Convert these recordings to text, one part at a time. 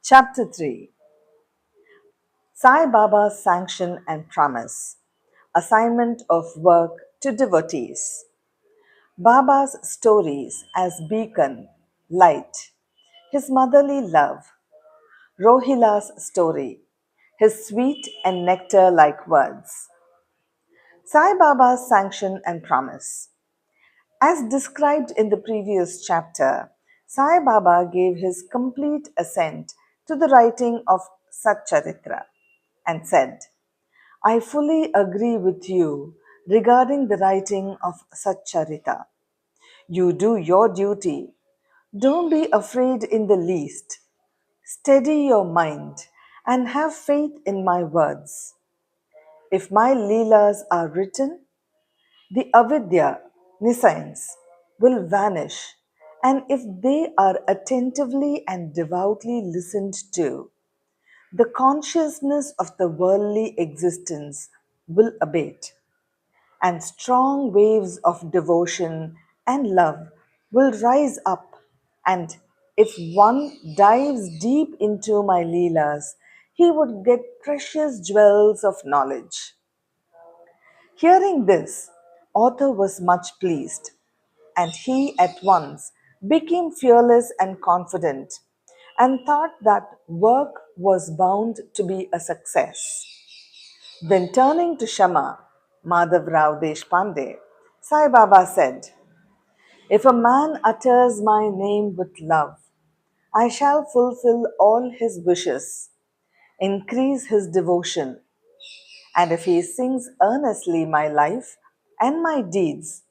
Chapter 3. Sai Baba's Sanction and Promise. Assignment of Work to Devotees. Baba's stories as beacon, light. His motherly love. Rohila's story. His sweet and nectar-like words. Sai Baba's Sanction and Promise. As described in the previous chapter, Sai Baba gave his complete assent to the writing of Satcharitra and said, I fully agree with you regarding the writing of Satcharitra. You do your duty. Don't be afraid in the least. Steady your mind and have faith in my words. If my Leelas are written, the avidya, nescience, will vanish, and if they are attentively and devoutly listened to, the consciousness of the worldly existence will abate, and strong waves of devotion and love will rise up. And if one dives deep into my Leelas, he would get precious jewels of knowledge. Hearing this, author was much pleased, and he at once became fearless and confident, and thought that work was bound to be a success. Then turning to Shama, Madhav Rao Deshpande, Sai Baba said, If a man utters my name with love, I shall fulfill all his wishes, increase his devotion, and if he sings earnestly my life and my deeds,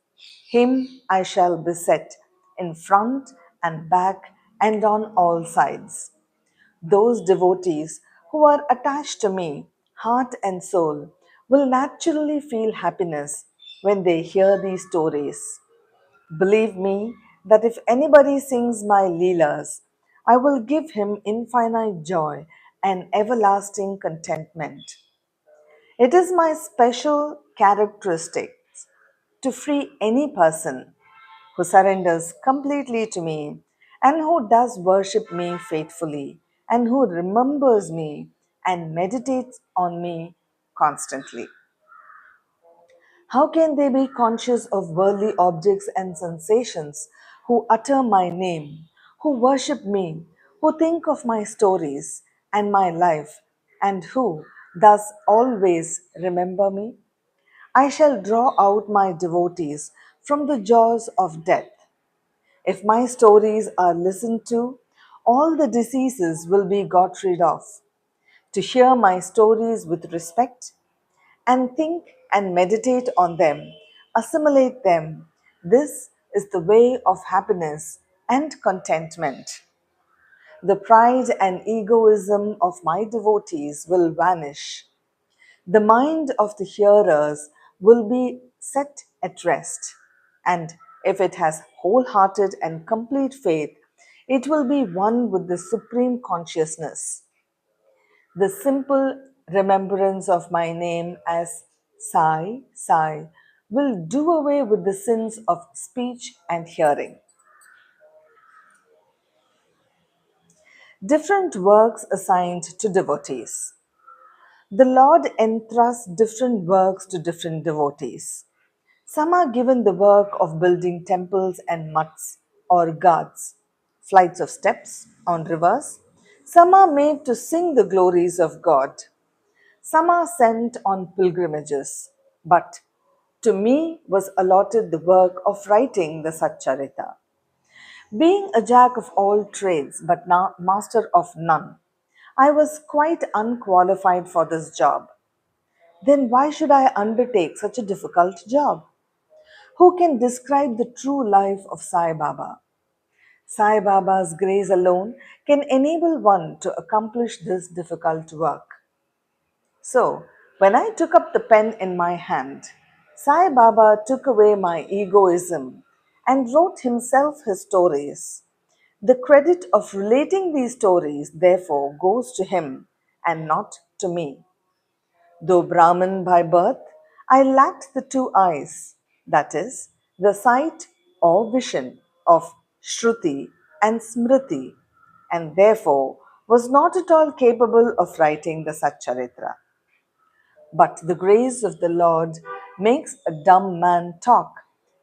him I shall beset in front and back and on all sides. Those devotees who are attached to me, heart and soul, will naturally feel happiness when they hear these stories. Believe me that if anybody sings my Leelas, I will give him infinite joy and everlasting contentment. It is my special characteristic to free any person who surrenders completely to me and who does worship me faithfully and who remembers me and meditates on me constantly. How can they be conscious of worldly objects and sensations who utter my name, who worship me, who think of my stories and my life, and who thus always remember me? I shall draw out my devotees from the jaws of death. If my stories are listened to, all the diseases will be got rid of. To hear my stories with respect and think and meditate on them, assimilate them, this is the way of happiness and contentment. The pride and egoism of my devotees will vanish. The mind of the hearers will be set at rest, and if it has wholehearted and complete faith, it will be one with the supreme consciousness. The simple remembrance of my name as Sai, Sai will do away with the sins of speech and hearing. Different works assigned to devotees. The Lord entrusts different works to different devotees. Some are given the work of building temples and mutts or ghats, flights of steps on rivers. Some are made to sing the glories of God. Some are sent on pilgrimages. But to me was allotted the work of writing the Satcharitra. Being a jack of all trades but not master of none, I was quite unqualified for this job. Then why should I undertake such a difficult job? Who can describe the true life of Sai Baba? Sai Baba's grace alone can enable one to accomplish this difficult work. So, when I took up the pen in my hand, Sai Baba took away my egoism and wrote himself his stories. The credit of relating these stories, therefore, goes to him and not to me. Though Brahmin by birth, I lacked the two eyes, that is, the sight or vision of Shruti and Smriti, and therefore was not at all capable of writing the Satcharitra. But the grace of the Lord makes a dumb man talk,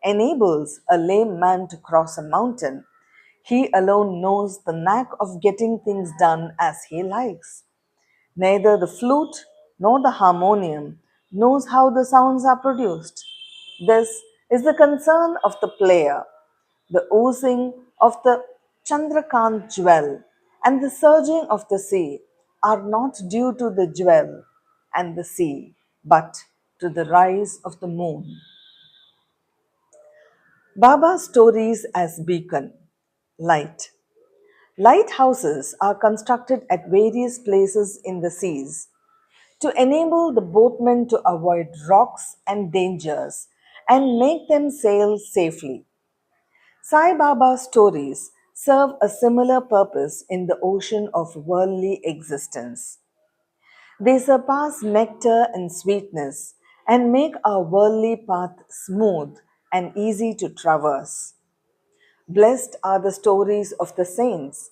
enables a lame man to cross a mountain. He alone knows the knack of getting things done as he likes. Neither the flute nor the harmonium knows how the sounds are produced. This is the concern of the player. The oozing of the Chandrakant jewel and the surging of the sea are not due to the jewel and the sea, but to the rise of the moon. Baba stories as beacon, light. Lighthouses are constructed at various places in the seas to enable the boatmen to avoid rocks and dangers and make them sail safely. Sai Baba stories serve a similar purpose in the ocean of worldly existence. They surpass nectar and sweetness and make our worldly path smooth and easy to traverse. Blessed are the stories of the saints.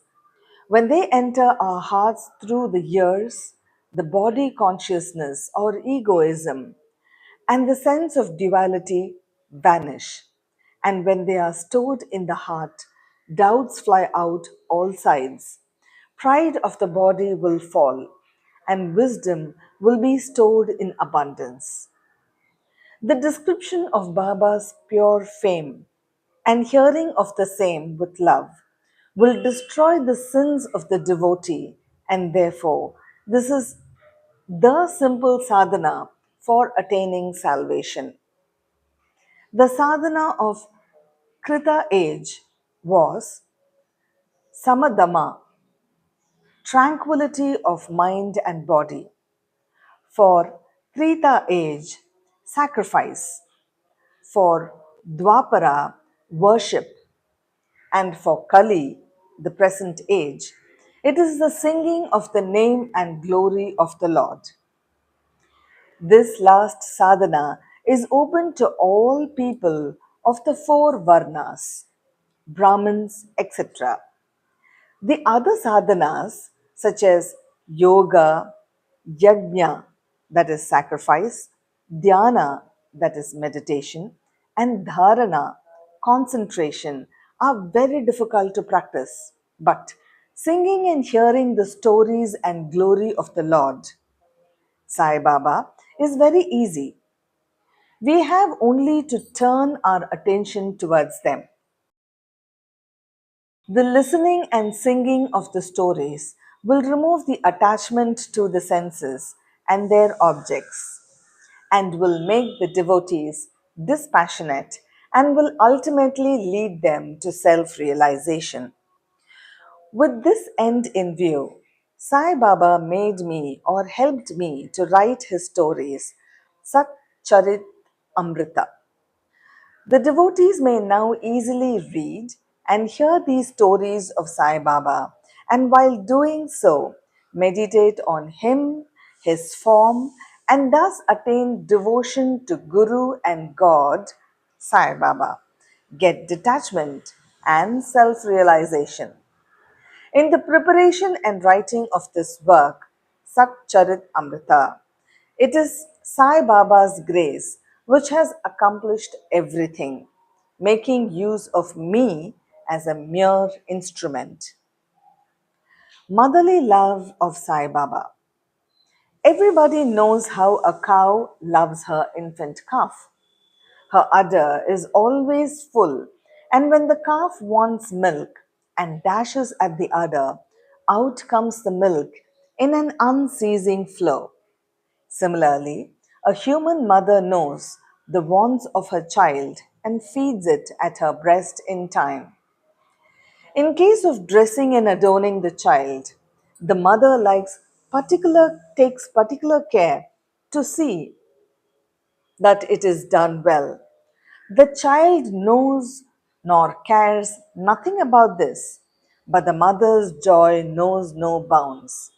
When they enter our hearts through the years, the body consciousness or egoism and the sense of duality vanish. And when they are stored in the heart, doubts fly out all sides. Pride of the body will fall, and wisdom will be stored in abundance. The description of Baba's pure fame and hearing of the same with love will destroy the sins of the devotee, and therefore, this is the simple sadhana for attaining salvation. The sadhana of Krita age was samadama, tranquility of mind and body. For Treta age, sacrifice. For Dwapara, worship. And for Kali, the present age, it is the singing of the name and glory of the Lord. This last sadhana is open to all people of the four varnas, Brahmins, etc. The other sadhanas, such as yoga, yajna, that is sacrifice, dhyana, that is meditation, and dharana, concentration, are very difficult to practice. But singing and hearing the stories and glory of the Lord, Sai Baba, is very easy. We have only to turn our attention towards them. The listening and singing of the stories will remove the attachment to the senses and their objects and will make the devotees dispassionate and will ultimately lead them to self realization. With this end in view, Sai Baba made me or helped me to write his stories, Satcharit Amrita. The devotees may now easily read and hear these stories of Sai Baba, and while doing so, meditate on him, his form, and thus attain devotion to Guru and God, Sai Baba, get detachment and self realization. In the preparation and writing of this work, Sat Charit Amrita, it is Sai Baba's grace which has accomplished everything, making use of me as a mere instrument. Motherly love of Sai Baba. Everybody knows how a cow loves her infant calf. Her udder is always full, and when the calf wants milk and dashes at the udder, out comes the milk in an unceasing flow. Similarly, a human mother knows the wants of her child and feeds it at her breast in time. In case of dressing and adorning the child, the mother takes particular care to see that it is done well. The child knows nor cares nothing about this, but the mother's joy knows no bounds.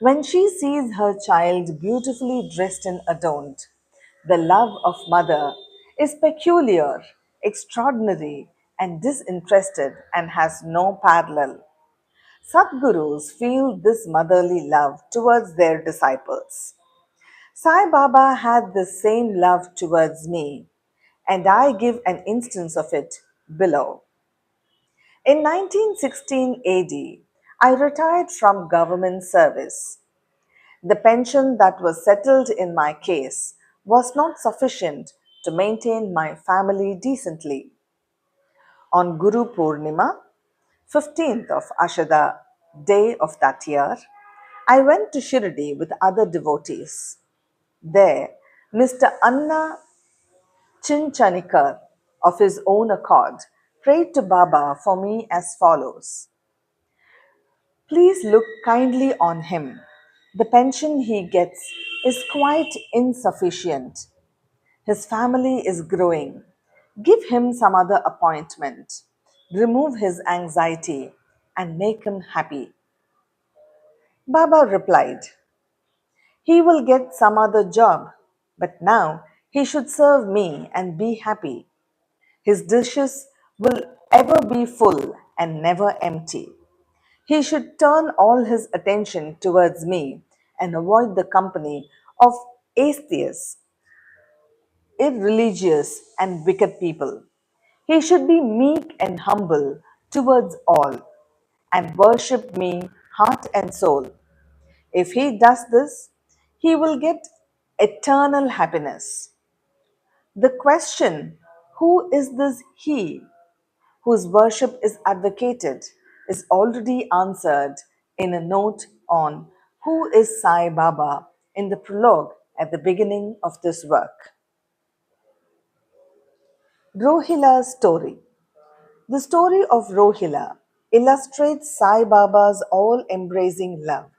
When she sees her child beautifully dressed and adorned, the love of mother is peculiar, extraordinary, and disinterested and has no parallel. Sadgurus feel this motherly love towards their disciples. Sai Baba had the same love towards me, and I give an instance of it below. In 1916 AD, I retired from government service. The pension that was settled in my case was not sufficient to maintain my family decently. On Guru Purnima, 15th of Ashada day of that year, I went to Shirdi with other devotees. There, Mr. Anna Chinchanikar, of his own accord, prayed to Baba for me as follows. Please look kindly on him. The pension he gets is quite insufficient. His family is growing. Give him some other appointment. Remove his anxiety and make him happy. Baba replied, he will get some other job, but now he should serve me and be happy. His dishes will ever be full and never empty. He should turn all his attention towards me and avoid the company of atheists, irreligious, and wicked people. He should be meek and humble towards all and worship me heart and soul. If he does this, he will get eternal happiness. The question, who is this he whose worship is advocated, is already answered in a note on who is Sai Baba in the prologue at the beginning of this work. Rohila's story. The story of Rohila illustrates Sai Baba's all embracing love.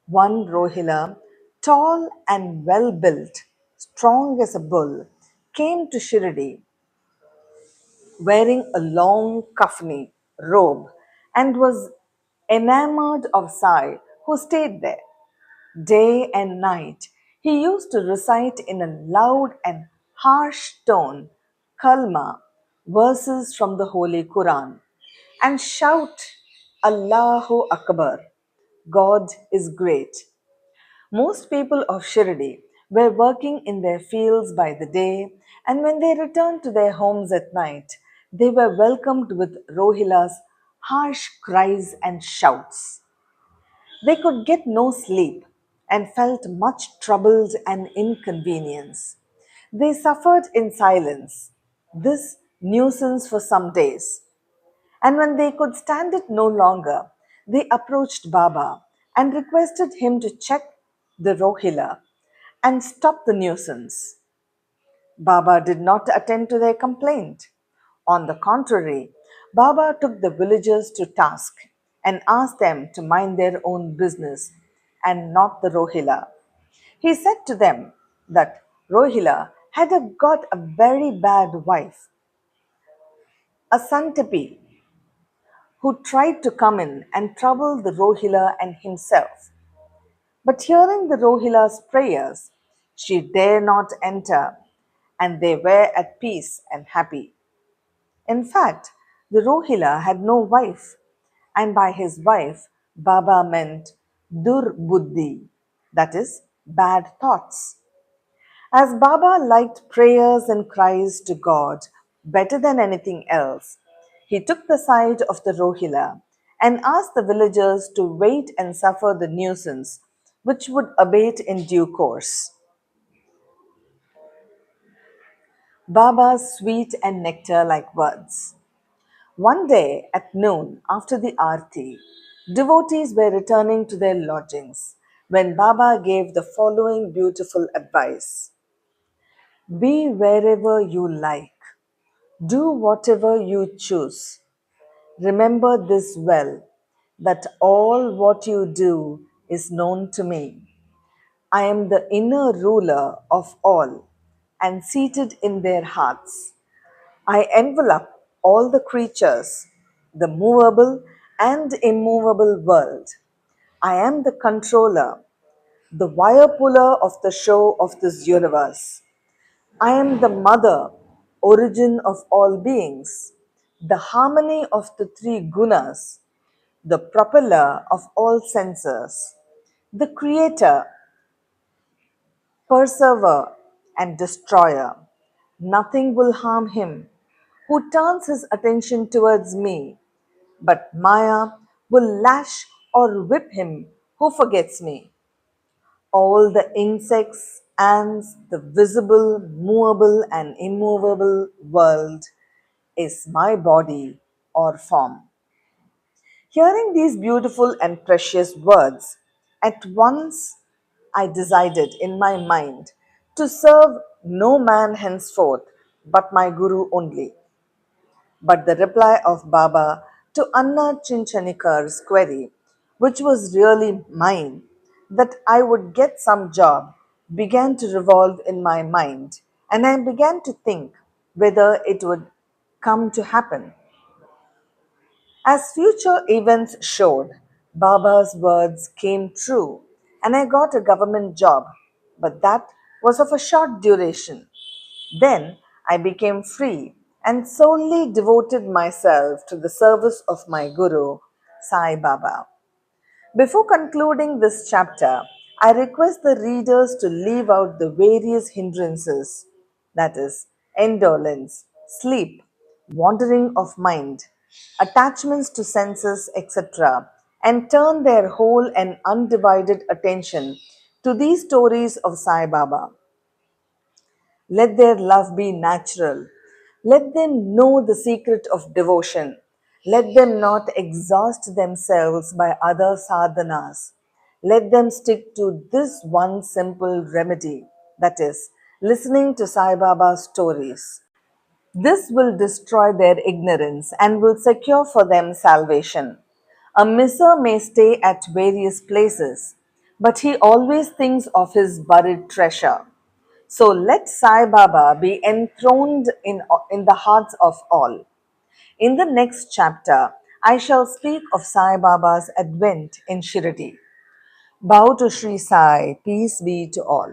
One Rohila, tall and well built, strong as a bull, came to Shirdi wearing a long kafni robe and was enamored of Sai, who stayed there. Day and night, he used to recite in a loud and harsh tone kalma, verses from the Holy Quran, and shout, Allahu Akbar, God is great. Most people of Shirdi were working in their fields by the day, and when they returned to their homes at night, they were welcomed with Rohila's harsh cries and shouts. They could get no sleep and felt much troubled and inconvenience. They suffered in silence this nuisance for some days, and when they could stand it no longer, they approached Baba and requested him to check the Rohila and stop the nuisance. Baba did not attend to their complaint. On the contrary, Baba took the villagers to task and asked them to mind their own business and not the Rohila. He said to them that Rohila had got a very bad wife, a Santapi, who tried to come in and trouble the Rohila and himself. But hearing the Rohila's prayers, she dare not enter, and they were at peace and happy. In fact, the Rohila had no wife, and by his wife, Baba meant Durbuddhi, that is, bad thoughts. As Baba liked prayers and cries to God better than anything else, he took the side of the Rohila and asked the villagers to wait and suffer the nuisance, which would abate in due course. Baba's sweet and nectar like words. One day at noon after the Aarti, devotees were returning to their lodgings when Baba gave the following beautiful advice. Be wherever you like. Do whatever you choose. Remember this well, that all what you do is known to me. I am the inner ruler of all and seated in their hearts. I envelop all the creatures, the movable and immovable world. I am the controller, the wire puller of the show of this universe. I am the mother, origin of all beings, the harmony of the three gunas, the propeller of all senses, the creator, perseverer, and destroyer. Nothing will harm him who turns his attention towards me, but Maya will lash or whip him who forgets me. All the insects, ants, the visible, movable, and immovable world is my body or form. Hearing these beautiful and precious words, at once I decided in my mind to serve no man henceforth but my Guru only. But the reply of Baba to Anna Chinchanikar's query, which was really mine, that I would get some job, began to revolve in my mind, and I began to think whether it would come to happen. As future events showed, Baba's words came true, and I got a government job, but that was of a short duration. Then I became free and solely devoted myself to the service of my Guru, Sai Baba. Before concluding this chapter, I request the readers to leave out the various hindrances, that is, indolence, sleep, wandering of mind, attachments to senses, etc., and turn their whole and undivided attention to these stories of Sai Baba. Let their love be natural. Let them know the secret of devotion. Let them not exhaust themselves by other sadhanas. Let them stick to this one simple remedy, that is, listening to Sai Baba's stories. This will destroy their ignorance and will secure for them salvation. A misser may stay at various places, but he always thinks of his buried treasure. So let Sai Baba be enthroned in the hearts of all. In the next chapter, I shall speak of Sai Baba's advent in Shirdi. Bow to Sri Sai, peace be to all.